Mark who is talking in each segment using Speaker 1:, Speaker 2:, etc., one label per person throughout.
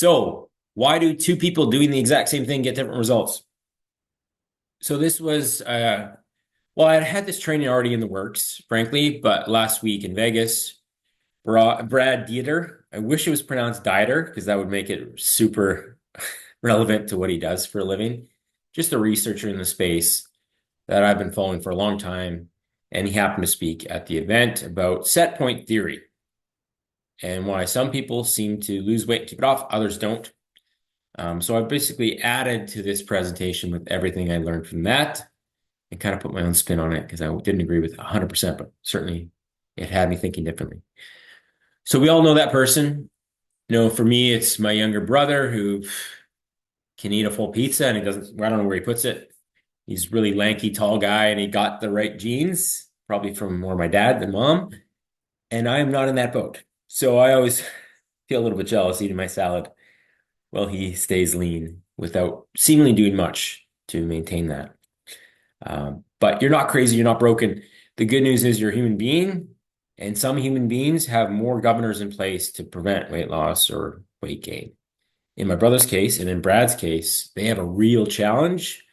Speaker 1: So why do two people doing the exact same thing get different results? So this was, well, I had this training already in the works, frankly, but last week in Vegas, Brad Dieter, I wish it was pronounced Dieter because that would make it super relevant to what he does for a living. Just a researcher in the space that I've been following for a long time. And he happened to speak at the event about set point theory and why some people seem to lose weight and keep it off, others don't. So I basically added to this presentation with everything I learned from that and kind of put my own spin on it because I didn't agree with 100%, but certainly it had me thinking differently. So we all know that person. For me, it's my younger brother who can eat a full pizza and he doesn't, I don't know where he puts it. He's really lanky, tall guy, and he got the right genes, probably from more my dad than mom. And I am not in that boat. So I always feel a little bit jealous eating my salad while he stays lean without seemingly doing much to maintain that. But you're not crazy, you're not broken. The good news is you're a human being, and some human beings have more governors in place to prevent weight loss or weight gain. In my brother's case, and in Brad's case, they have a real challenge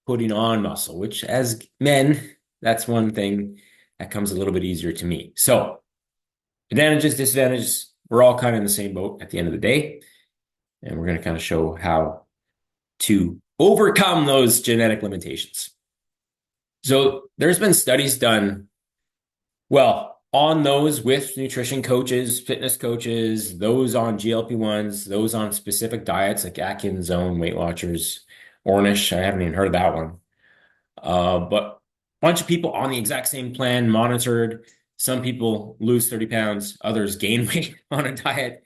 Speaker 1: putting on muscle, which as men, that's one thing that comes a little bit easier to me. So advantages, disadvantages, we're all kind of in the same boat at the end of the day. And we're going to kind of show how to overcome those genetic limitations. So there's been studies done, well, on those with nutrition coaches, fitness coaches, those on GLP-1s, those on specific diets like Atkins Zone, Weight Watchers, Ornish. I haven't even heard of that one. But a bunch of people on the exact same plan monitored. Some people lose 30 pounds, others gain weight on a diet.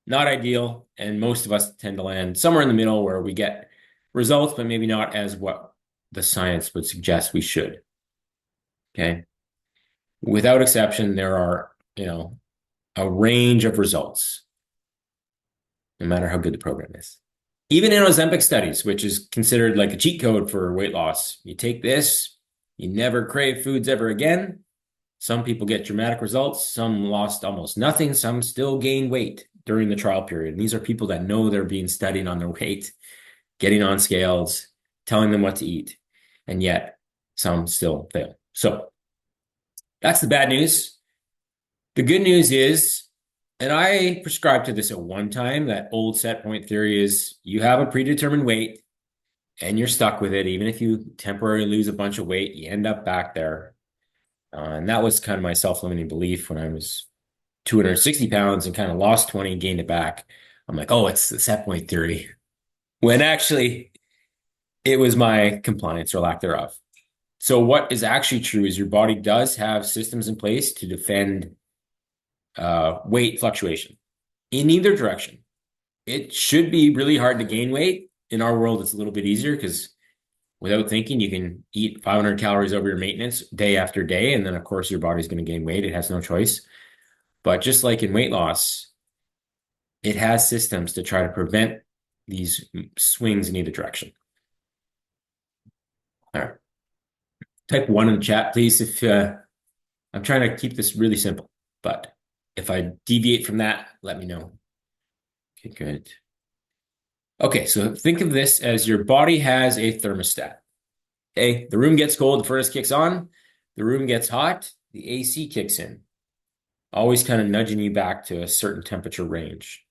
Speaker 1: Not ideal, and most of us tend to land somewhere in the middle where we get results, but maybe not as what the science would suggest we should. Okay. Without exception, there are, a range of results, no matter how good the program is. Even in Ozempic studies, which is considered like a cheat code for weight loss, you take this, you never crave foods ever again. Some people get dramatic results. Some lost almost nothing. Some still gain weight during the trial period. And these are people that know they're being studied on their weight, getting on scales, telling them what to eat. And yet some still fail. So that's the bad news. The good news is, and I prescribed to this at one time, that old set point theory is you have a predetermined weight and you're stuck with it. Even if you temporarily lose a bunch of weight, you end up back there. And that was kind of my self-limiting belief when I was 260 pounds and kind of lost 20 and gained it back. I'm like, oh, it's the set point theory. When actually it was my compliance or lack thereof. So what is actually true is your body does have systems in place to defend weight fluctuation in either direction. It should be really hard to gain weight. In our world, it's a little bit easier because without thinking, you can eat 500 calories over your maintenance day after day. And then, of course, your body's going to gain weight. It has no choice. But just like in weight loss, it has systems to try to prevent these swings in either direction. All right. Type 1 in the chat, please. If I'm trying to keep this really simple, but if I deviate from that, let me know. Okay, good. Okay, so think of this as your body has a thermostat. Okay, the room gets cold, the furnace kicks on. The room gets hot, the AC kicks in. Always kind of nudging you back to a certain temperature range.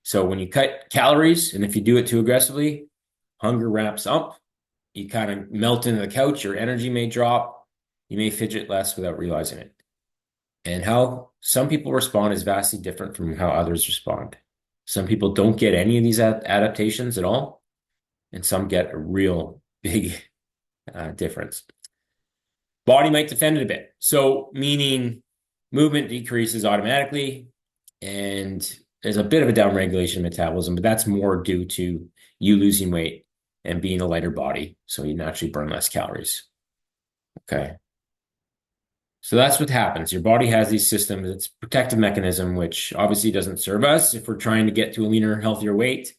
Speaker 1: So when you cut calories, and if you do it too aggressively, hunger ramps up. You kind of melt into the couch, your energy may drop. You may fidget less without realizing it. And how some people respond is vastly different from how others respond. Some people don't get any of these adaptations at all, and some get a real big difference. Body might defend it a bit. So meaning movement decreases automatically, and there's a bit of a downregulation of metabolism, but that's more due to you losing weight and being a lighter body, so you naturally burn less calories. Okay. So that's what happens. Your body has these systems. It's a protective mechanism, which obviously doesn't serve us if we're trying to get to a leaner, healthier weight,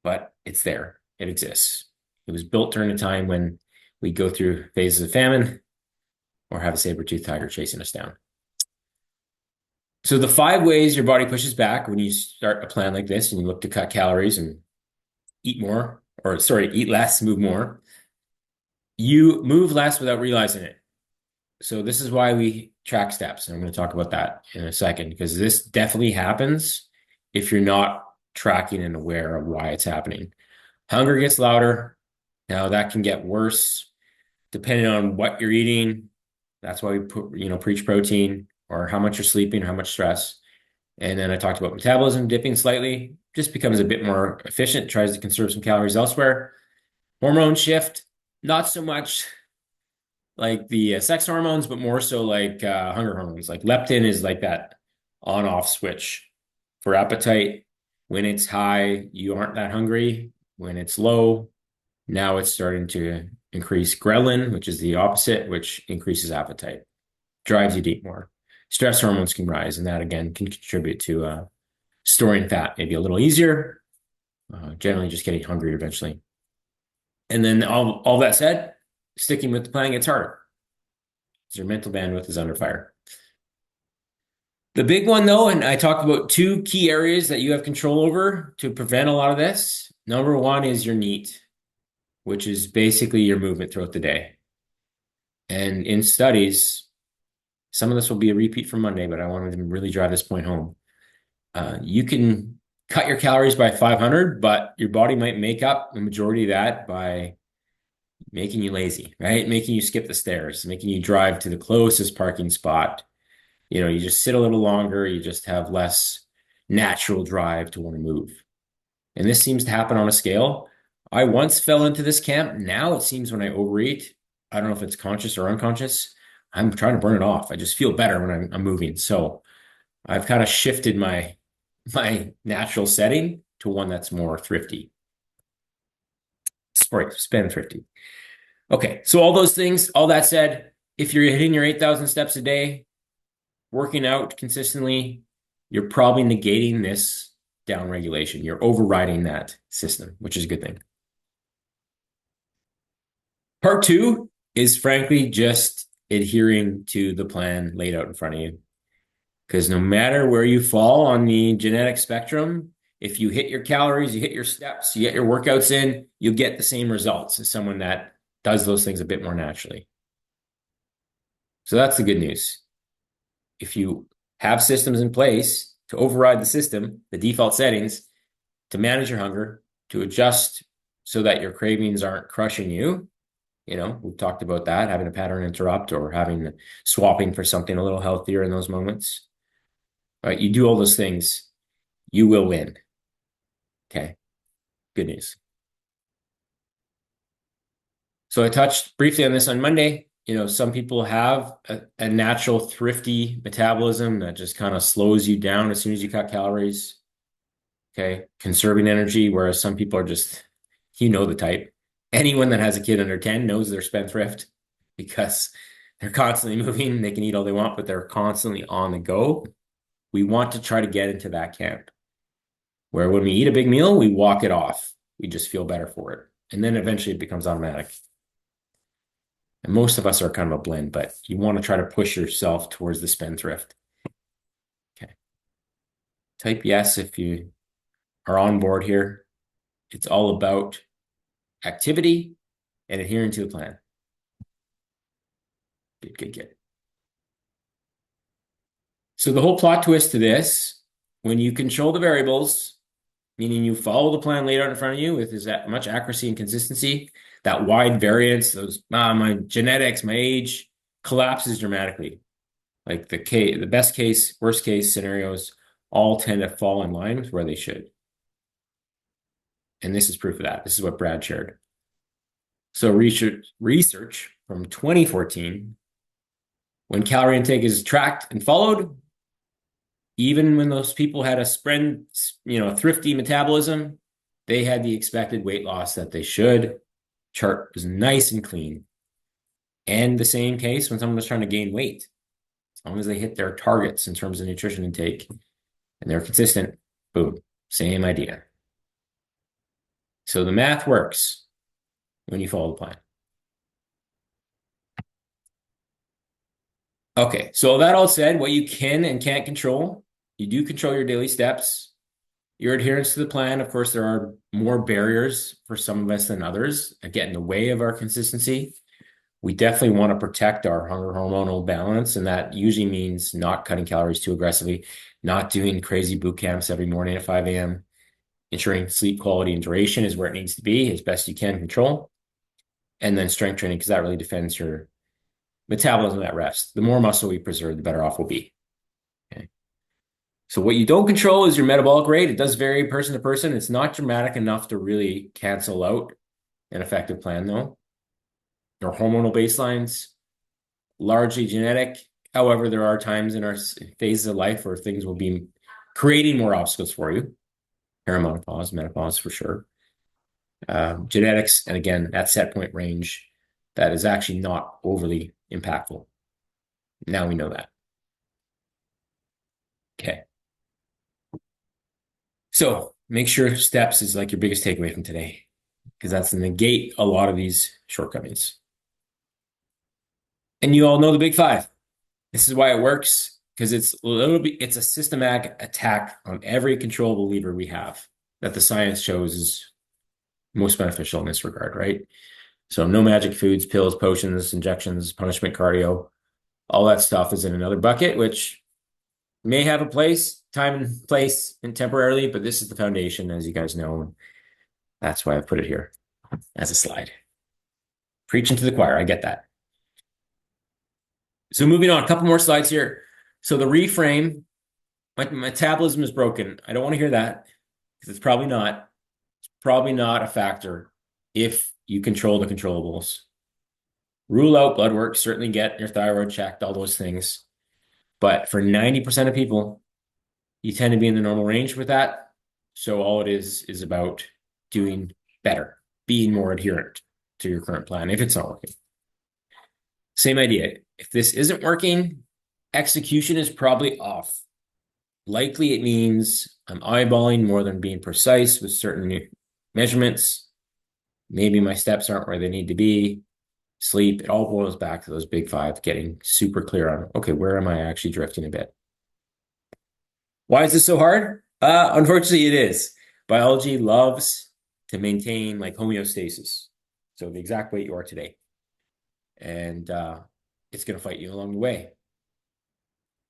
Speaker 1: but it's there. It exists. It was built during a time when we go through phases of famine or have a saber-toothed tiger chasing us down. So the 5 ways your body pushes back when you start a plan like this and you look to cut calories and eat more, or sorry, eat less, move more. You move less without realizing it. So this is why we track steps. And I'm going to talk about that in a second, because this definitely happens if you're not tracking and aware of why it's happening. Hunger gets louder. Now that can get worse depending on what you're eating. That's why we preach protein, or how much you're sleeping, or how much stress. And then I talked about metabolism dipping slightly, just becomes a bit more efficient, tries to conserve some calories elsewhere. Hormone shift, not so much like the sex hormones, but more so like hunger hormones. Like leptin is like that on-off switch for appetite. When it's high, you aren't that hungry. When it's low, now it's starting to increase ghrelin, which is the opposite, which increases appetite, drives you to eat more. Stress hormones can rise, and that again can contribute to storing fat maybe a little easier, generally just getting hungry eventually. And then all that said, sticking with the plan gets harder. Your mental bandwidth is under fire. The big one, though, and I talked about 2 key areas that you have control over to prevent a lot of this. Number one is your NEAT, which is basically your movement throughout the day. And in studies, some of this will be a repeat from Monday, but I wanted to really drive this point home. You can cut your calories by 500, but your body might make up the majority of that by making you lazy, right? Making you skip the stairs, making you drive to the closest parking spot. You just sit a little longer, you just have less natural drive to want to move. And this seems to happen on a scale. I once fell into this camp. Now it seems when I overeat, I don't know if it's conscious or unconscious, I'm trying to burn it off. I just feel better when I'm moving. So I've kind of shifted my natural setting to one that's more thrifty. Sorry, spend thrifty. Okay, so all those things, all that said, if you're hitting your 8,000 steps a day, working out consistently, you're probably negating this down regulation. You're overriding that system, which is a good thing. Part 2 is frankly just adhering to the plan laid out in front of you. Because no matter where you fall on the genetic spectrum, if you hit your calories, you hit your steps, you get your workouts in, you'll get the same results as someone that does those things a bit more naturally. So that's the good news. If you have systems in place to override the system, the default settings, to manage your hunger, to adjust so that your cravings aren't crushing you, we've talked about that, having a pattern interrupt or swapping for something a little healthier in those moments. Right? You do all those things, you will win. Okay. Good news. So I touched briefly on this on Monday. Some people have a natural thrifty metabolism that just kind of slows you down as soon as you cut calories. Okay. Conserving energy, whereas some people are just, the type. Anyone that has a kid under 10 knows they're spendthrift because they're constantly moving. They can eat all they want, but they're constantly on the go. We want to try to get into that camp where when we eat a big meal, we walk it off. We just feel better for it. And then eventually it becomes automatic. And most of us are kind of a blend, but you want to try to push yourself towards the spendthrift. Okay. Type yes if you are on board here. It's all about activity and adhering to the plan. Good, good, good. So the whole plot twist to this, when you control the variables, meaning you follow the plan laid out in front of you with as much accuracy and consistency, that wide variance, my genetics, my age collapses dramatically. Like the best case, worst case scenarios all tend to fall in line with where they should. And this is proof of that. This is what Brad shared. So research from 2014, when calorie intake is tracked and followed, even when those people had a thrifty metabolism, they had the expected weight loss that they should. Chart was nice and clean. And the same case when someone was trying to gain weight. As long as they hit their targets in terms of nutrition intake and they're consistent, boom, same idea. So the math works when you follow the plan. Okay, so that all said, what you can and can't control, you do control your daily steps, your adherence to the plan. Of course, there are more barriers for some of us than others that get in the way of our consistency. We definitely want to protect our hunger hormonal balance, and that usually means not cutting calories too aggressively, not doing crazy boot camps every morning at 5 a.m., ensuring sleep quality and duration is where it needs to be as best you can control, and then strength training because that really defends your metabolism at rest. The more muscle we preserve, the better off we'll be. Okay. So what you don't control is your metabolic rate. It does vary person to person. It's not dramatic enough to really cancel out an effective plan, though. Your hormonal baselines, largely genetic. However, there are times in our phases of life where things will be creating more obstacles for you. Perimenopause, menopause for sure. Genetics, and again, that set point range that is actually not overly impactful. Now we know that. Okay. So make sure steps is like your biggest takeaway from today, because that's to negate a lot of these shortcomings. And you all know the big five. This is why it works, because it's a systematic attack on every controllable lever we have that the science shows is most beneficial in this regard, right? So no magic foods, pills, potions, injections, punishment, cardio, all that stuff is in another bucket, which may have a place, time and place, and temporarily, but this is the foundation, as you guys know. And that's why I put it here as a slide. Preaching to the choir, I get that. So moving on, a couple more slides here. So the reframe, my metabolism is broken. I don't want to hear that because it's probably not. It's probably not a factor if you control the controllables. Rule out blood work, certainly get your thyroid checked, all those things. But for 90% of people, you tend to be in the normal range with that. So all it is about doing better, being more adherent to your current plan if it's not working. Same idea. If this isn't working, execution is probably off. Likely it means I'm eyeballing more than being precise with certain measurements. Maybe my steps aren't where they need to be. Sleep, it all boils back to those big five, getting super clear on, okay, where am I actually drifting a bit? Why is this so hard? Unfortunately, it is. Biology loves to maintain like homeostasis. So the exact weight you are today. And it's going to fight you along the way.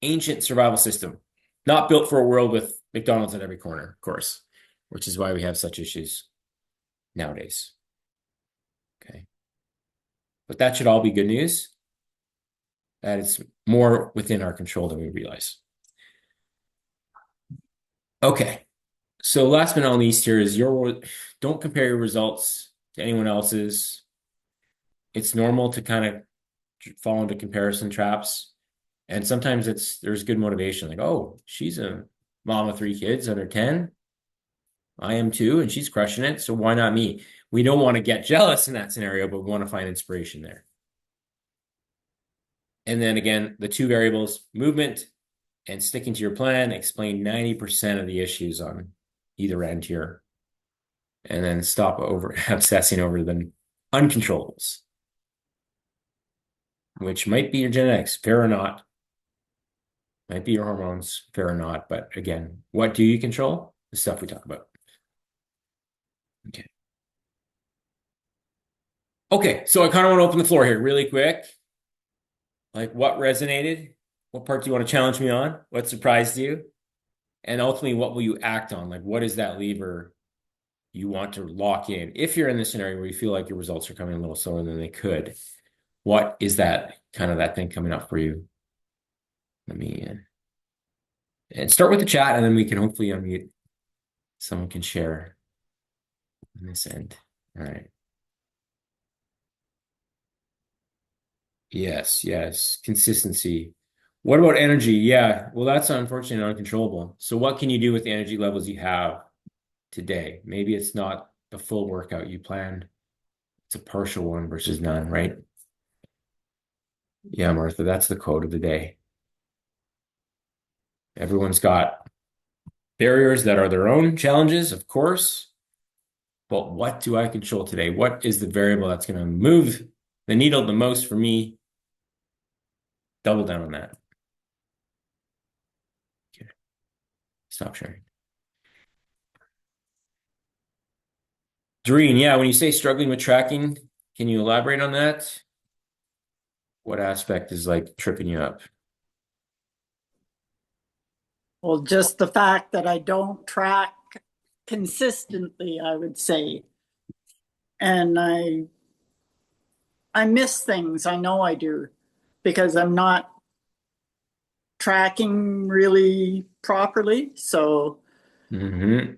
Speaker 1: Ancient survival system, not built for a world with McDonald's at every corner, of course, which is why we have such issues nowadays. Okay. But that should all be good news. That it's more within our control than we realize. Okay. So last but not least here is don't compare your results to anyone else's. It's normal to kind of fall into comparison traps. And sometimes there's good motivation. Like, oh, she's a mom of 3 kids under 10. I am too, and she's crushing it. So why not me? We don't want to get jealous in that scenario, but we want to find inspiration there. And then again, the 2 variables, movement and sticking to your plan, explain 90% of the issues on either end here. And then stop over obsessing over the uncontrollables, which might be your genetics, fair or not. Might be your hormones, fair or not. But again, what do you control? The stuff we talk about. Okay. Okay, so I kind of want to open the floor here really quick. Like what resonated? What part do you want to challenge me on? What surprised you? And ultimately, what will you act on? Like what is that lever you want to lock in? If you're in this scenario where you feel like your results are coming a little slower than they could, what is that kind of that thing coming up for you? Let me and start with the chat, and then we can hopefully unmute. Someone can share on this end. All right. Yes, yes. Consistency. What about energy? Yeah, well, that's unfortunately uncontrollable. So what can you do with the energy levels you have today? Maybe it's not the full workout you planned. It's a partial one versus none, right? Yeah, Martha, that's the quote of the day. Everyone's got barriers that are their own challenges, of course. But what do I control today? What is the variable that's going to move the needle the most for me Double down on that. Okay. Stop sharing. Doreen, yeah, when you say struggling with tracking, can you elaborate on that? What aspect is like tripping you up?
Speaker 2: Well, just the fact that I don't track consistently, I would say. And I miss things. I know I do because I'm not tracking really properly. So,
Speaker 1: Hmm.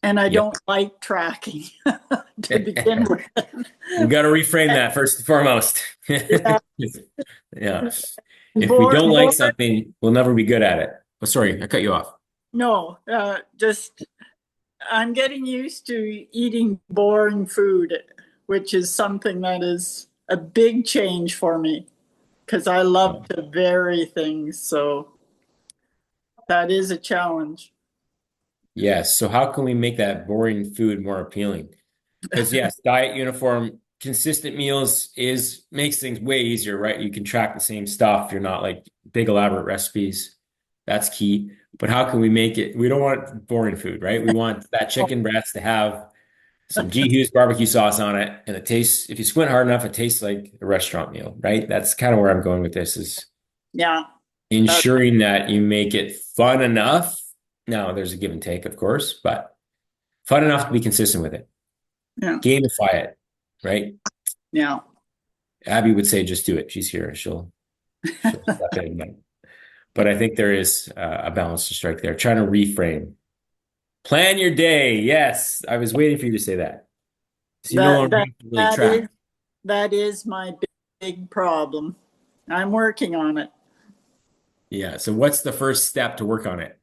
Speaker 2: and I
Speaker 1: Yeah.
Speaker 2: don't like tracking to begin with.
Speaker 1: We got to reframe that first and foremost.
Speaker 2: Yeah,
Speaker 1: Yeah. If we
Speaker 2: bored,
Speaker 1: don't like
Speaker 2: bored.
Speaker 1: something, we'll never be good at it. Oh, sorry, I cut you off.
Speaker 2: No, just I'm getting used to eating boring food, which is something that is a big change for me because I love to vary things. So that is a challenge.
Speaker 1: Yes. So how can we make that boring food more appealing? Because yes, diet uniform, consistent meals is makes things way easier, right? You can track the same stuff. You're not like big elaborate recipes. That's key. But how can we make it? We don't want boring food, right? We want that chicken breast to have some G Hughes barbecue sauce on it, and it tastes. If you squint hard enough, it tastes like a restaurant meal, right? That's kind of where I'm going with this. Is
Speaker 2: Yeah, that,
Speaker 1: ensuring that you make it fun enough. Now, there's a give and take, of course, but fun enough to be consistent with it.
Speaker 2: yeah,
Speaker 1: Gamify it, right?
Speaker 2: yeah.
Speaker 1: Abby would say, just do it. She's here. She'll step in. But I think there is a balance to strike there. Trying to reframe. Plan your day. Yes, I was waiting for you to say that. So you no
Speaker 2: That
Speaker 1: longer
Speaker 2: that
Speaker 1: have to really
Speaker 2: that
Speaker 1: track.
Speaker 2: is that is my big problem. I'm working on it.
Speaker 1: Yeah. So what's the first step to work on it?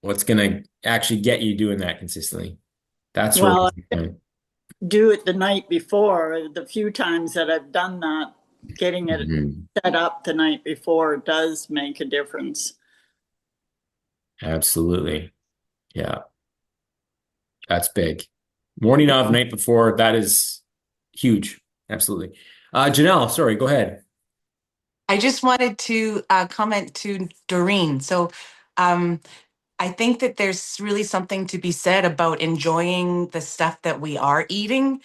Speaker 1: What's going to actually get you doing that consistently? That's where
Speaker 2: Well,
Speaker 1: we can.
Speaker 2: do it the night before. The few times that I've done that, getting it
Speaker 1: Mhm.
Speaker 2: set up the night before does make a difference.
Speaker 1: Absolutely. Yeah. That's big. Morning of, night before, that is huge. Absolutely. Janelle, sorry, go ahead.
Speaker 3: I just wanted to comment to Doreen. So um, I think that there's really something to be said about enjoying the stuff that we are eating,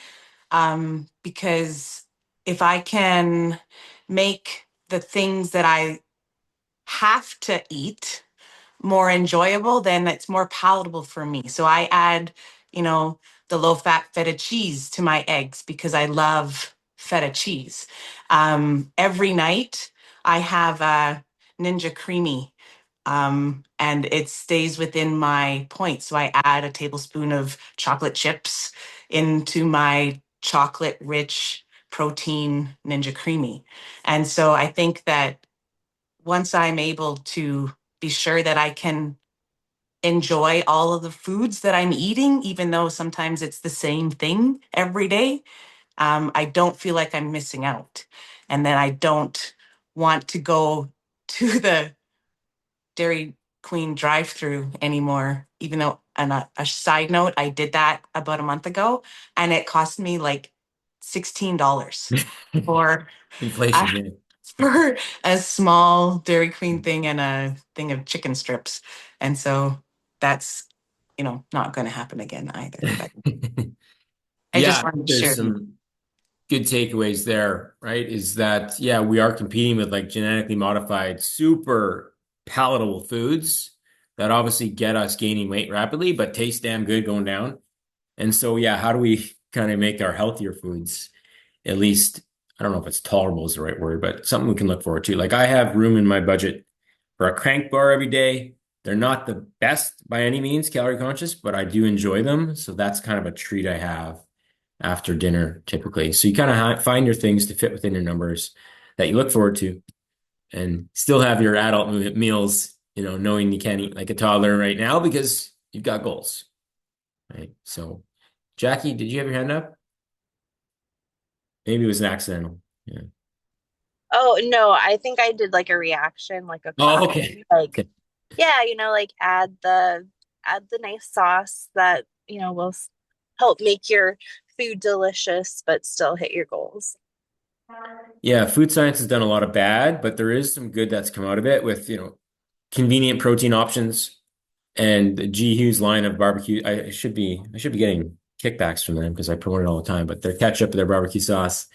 Speaker 3: because if I can make the things that I have to eat more enjoyable, then it's more palatable for me. So I add, you know, the low fat feta cheese to my eggs because I love feta cheese. Every night I have a Ninja Creamy, and it stays within my point. So I add a tablespoon of chocolate chips into my chocolate rich protein Ninja Creamy. And so I think that once I'm able to be sure that I can enjoy all of the foods that I'm eating, even though sometimes it's the same thing every day, I don't feel like I'm missing out. And then I don't want to go to the Dairy Queen drive-through anymore, even though, and a side note, I did that about a month ago and it cost me like $16 for
Speaker 1: Inflation,
Speaker 3: a,
Speaker 1: yeah.
Speaker 3: for a small Dairy Queen thing and a thing of chicken strips. And so that's, not going to happen again either. But I
Speaker 1: Yeah,
Speaker 3: just
Speaker 1: I
Speaker 3: wanted
Speaker 1: think
Speaker 3: to
Speaker 1: there's
Speaker 3: share.
Speaker 1: some good takeaways there, right? Is that, yeah, we are competing with like genetically modified, super palatable foods that obviously get us gaining weight rapidly, but taste damn good going down. And so, yeah, how do we kind of make our healthier foods at least, I don't know if it's tolerable is the right word, but something we can look forward to. Like I have room in my budget for a crank bar every day. They're not the best by any means, calorie conscious, but I do enjoy them. So that's kind of a treat I have after dinner typically. So you kind of find your things to fit within your numbers that you look forward to and still have your adult meals, knowing you can't eat like a toddler right now because you've got goals, right? So, Jackie, did you have your hand up? Maybe it was an accidental. Yeah.
Speaker 4: Oh, no, I think I did like a reaction, like a
Speaker 1: Oh,
Speaker 4: cry.
Speaker 1: okay.
Speaker 4: Like,
Speaker 1: Okay.
Speaker 4: yeah, like add the nice sauce that, will help make your food delicious but still hit your goals.
Speaker 1: Yeah, food science has done a lot of bad, but there is some good that's come out of it with, convenient protein options and the G Hughes line of barbecue. I should be getting kickbacks from them because I promote it all the time, but their ketchup, their barbecue sauce,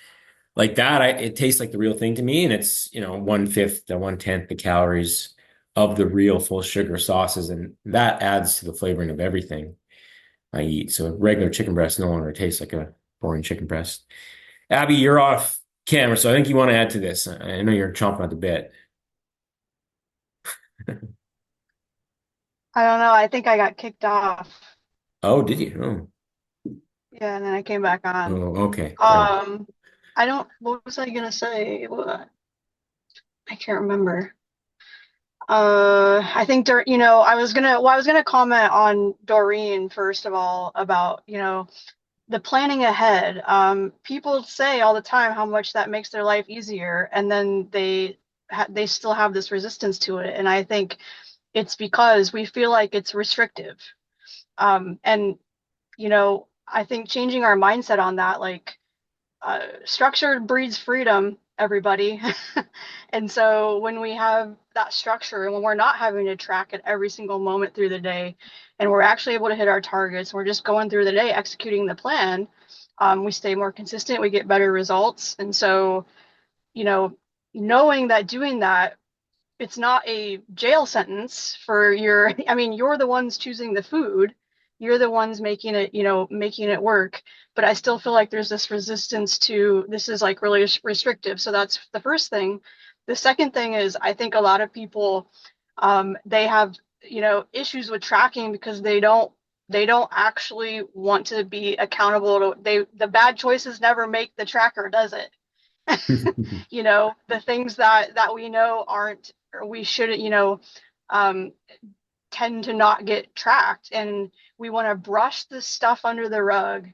Speaker 1: like that, it tastes like the real thing to me. And it's, 1/5 to 1/10 the calories of the real full sugar sauces. And that adds to the flavoring of everything I eat. So regular chicken breast no longer tastes like a boring chicken breast. Abby, you're off camera, so I think you want to add to this. I know you're chomping at the bit.
Speaker 5: I don't know. I think I got kicked off.
Speaker 1: Oh, did you?
Speaker 5: Yeah, and then I came back
Speaker 1: Oh,
Speaker 5: on.
Speaker 1: okay. Fair.
Speaker 5: Um, I don't, what was I gonna say? I can't remember. I think, I was gonna comment on Doreen first of all about, the planning ahead. People say all the time how much that makes their life easier, and then they still have this resistance to it. And I think it's because we feel like it's restrictive. And I think changing our mindset on that, like, structure breeds freedom, everybody. And so when we have that structure and when we're not having to track it every single moment through the day, and we're actually able to hit our targets, we're just going through the day executing the plan, we stay more consistent, we get better results. And so, you know, knowing that doing that, it's not a jail sentence for your, I mean, you're the ones choosing the food. You're the ones making it, making it work. But I still feel like there's this resistance to this is like really restrictive. So that's the first thing. The second thing is I think a lot of people they have, issues with tracking because they don't actually want to be accountable to the bad choices never make the tracker, does it? The things that we know aren't or we shouldn't, um, tend to not get tracked, and we want to brush this stuff under the rug.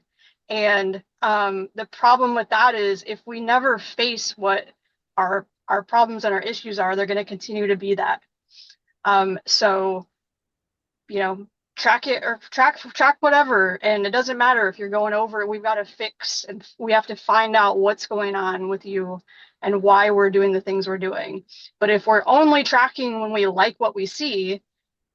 Speaker 5: And the problem with that is if we never face what our problems and our issues are, they're going to continue to be that. So you know, track it or track whatever. And it doesn't matter if you're going over, we've got to fix and we have to find out what's going on with you and why we're doing the things we're doing. But if we're only tracking when we like what we see,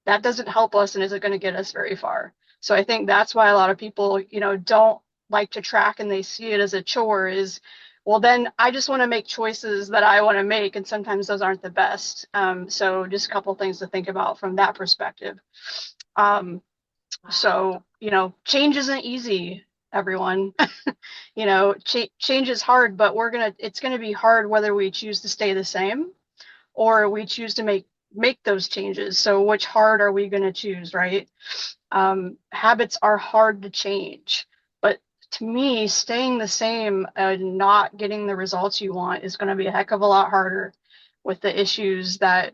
Speaker 5: that doesn't help us and isn't going to get us very far. So I think that's why a lot of people, don't like to track and they see it as a chore is, well, then I just want to make choices that I want to make. And sometimes those aren't the best. So just a couple things to think about from that perspective. Um, so, change isn't easy, everyone. Change is hard, but it's going to be hard whether we choose to stay the same or we choose to make those changes. So which hard are we going to choose, right? Habits are hard to change, but to me, staying the same and not getting the results you want is going to be a heck of a lot harder with the issues that,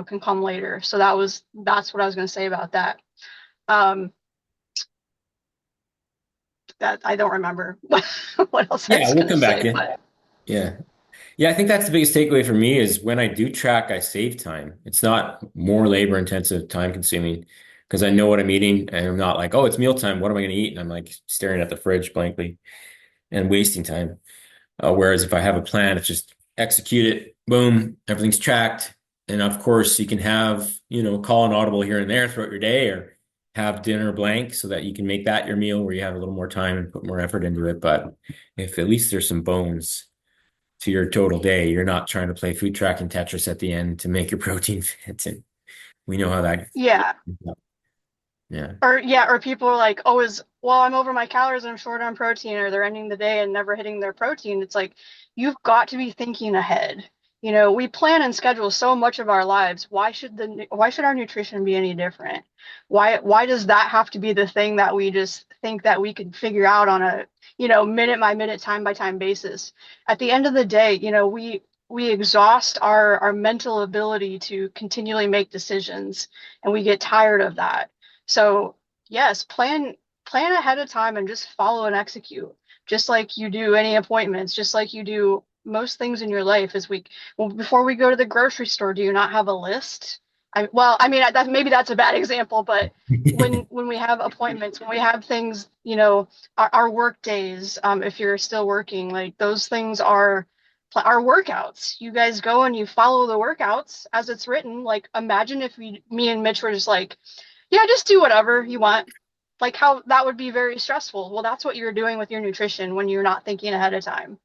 Speaker 5: can come later. So that's what I was going to say about that. That I don't remember what else I
Speaker 1: Yeah,
Speaker 5: was
Speaker 1: we'll
Speaker 5: going to
Speaker 1: come back
Speaker 5: say,
Speaker 1: to you.
Speaker 5: but
Speaker 1: Yeah. Yeah, I think that's the biggest takeaway for me is when I do track, I save time. It's not more labor intensive, time consuming because I know what I'm eating and I'm not like, oh, it's mealtime. What am I going to eat? And I'm like staring at the fridge blankly and wasting time. Whereas if I have a plan, it's just execute it, boom, everything's tracked. And of course, you can have, call an audible here and there throughout your day or have dinner blank so that you can make that your meal where you have a little more time and put more effort into it. But if at least there's some bones to your total day, you're not trying to play food tracking Tetris at the end to make your protein fit. And we know how that,
Speaker 5: yeah.
Speaker 1: yeah.
Speaker 5: Or people are like, oh, I'm over my calories and I'm short on protein, or they're ending the day and never hitting their protein. It's like, you've got to be thinking ahead. We plan and schedule so much of our lives. Why should our nutrition be any different? Why does that have to be the thing that we just think that we can figure out on a, minute by minute, time by time basis? At the end of the day, we exhaust our mental ability to continually make decisions, and we get tired of that. So yes, plan ahead of time and just follow and execute, just like you do any appointments, just like you do most things in your life. Before we go to the grocery store, do you not have a list? I mean, maybe that's a bad example, but when we have appointments, when we have things, our work days, if you're still working, like those things are our workouts. You guys go and you follow the workouts as it's written. Like, imagine if me and Mitch were just like, yeah, just do whatever you want. Like, how that would be very stressful. Well, that's what you're doing with your nutrition when you're not thinking ahead of time.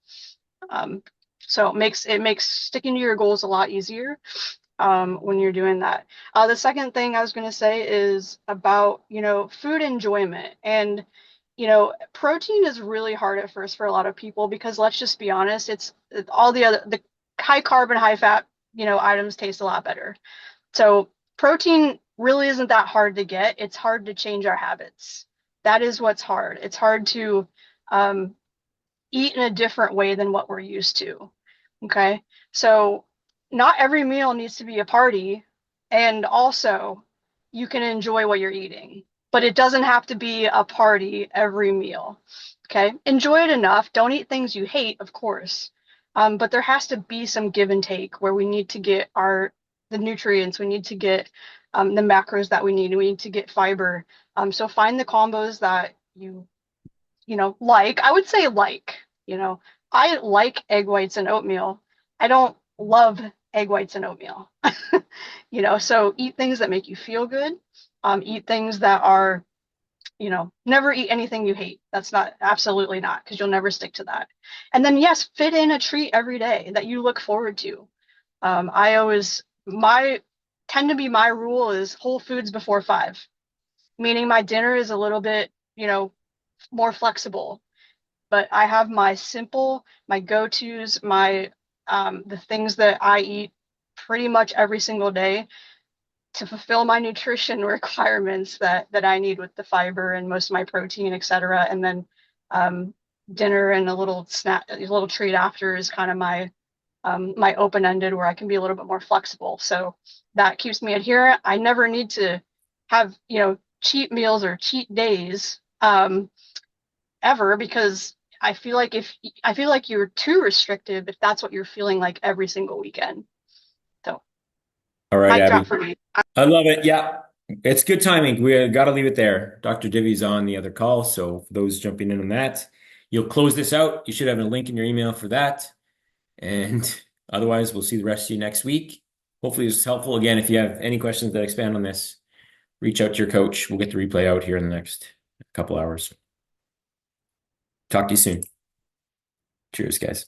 Speaker 5: So it makes sticking to your goals a lot easier when you're doing that. The second thing I was going to say is about, food enjoyment. And, protein is really hard at first for a lot of people because let's just be honest, it's all the high carb and high fat, items taste a lot better. So protein really isn't that hard to get. It's hard to change our habits. That is what's hard. It's hard to eat in a different way than what we're used to. Okay. So not every meal needs to be a party. And also, you can enjoy what you're eating, but it doesn't have to be a party every meal. Okay. Enjoy it enough. Don't eat things you hate, of course. But there has to be some give and take where we need to get the nutrients, we need to get the macros that we need to get fiber. So find the combos that like. I would say I like egg whites and oatmeal. I don't love egg whites and oatmeal. So eat things that make you feel good. Eat things that are, never eat anything you hate. That's absolutely not, because you'll never stick to that. And then yes, fit in a treat every day that you look forward to. My rule is whole foods before 5, meaning my dinner is a little bit, more flexible, but I have my go-tos, the things that I eat pretty much every single day to fulfill my nutrition requirements that I need with the fiber and most of my protein, etc. And then dinner and a little snack, a little treat after is kind of my open-ended, where I can be a little bit more flexible. So that keeps me adherent. I never need to have, cheat meals or cheat days ever, because I feel like you're too restrictive if that's what you're feeling like every single weekend. So,
Speaker 1: All right,
Speaker 5: mic
Speaker 1: Abby.
Speaker 5: drop for me.
Speaker 1: I love it. Yeah. It's good timing. We got to leave it there. Dr. Divi's on the other call. So for those jumping in on that, you'll close this out. You should have a link in your email for that. And otherwise, we'll see the rest of you next week. Hopefully it's helpful. Again, if you have any questions that expand on this, reach out to your coach. We'll get the replay out here in the next couple hours. Talk to you soon. Cheers, guys.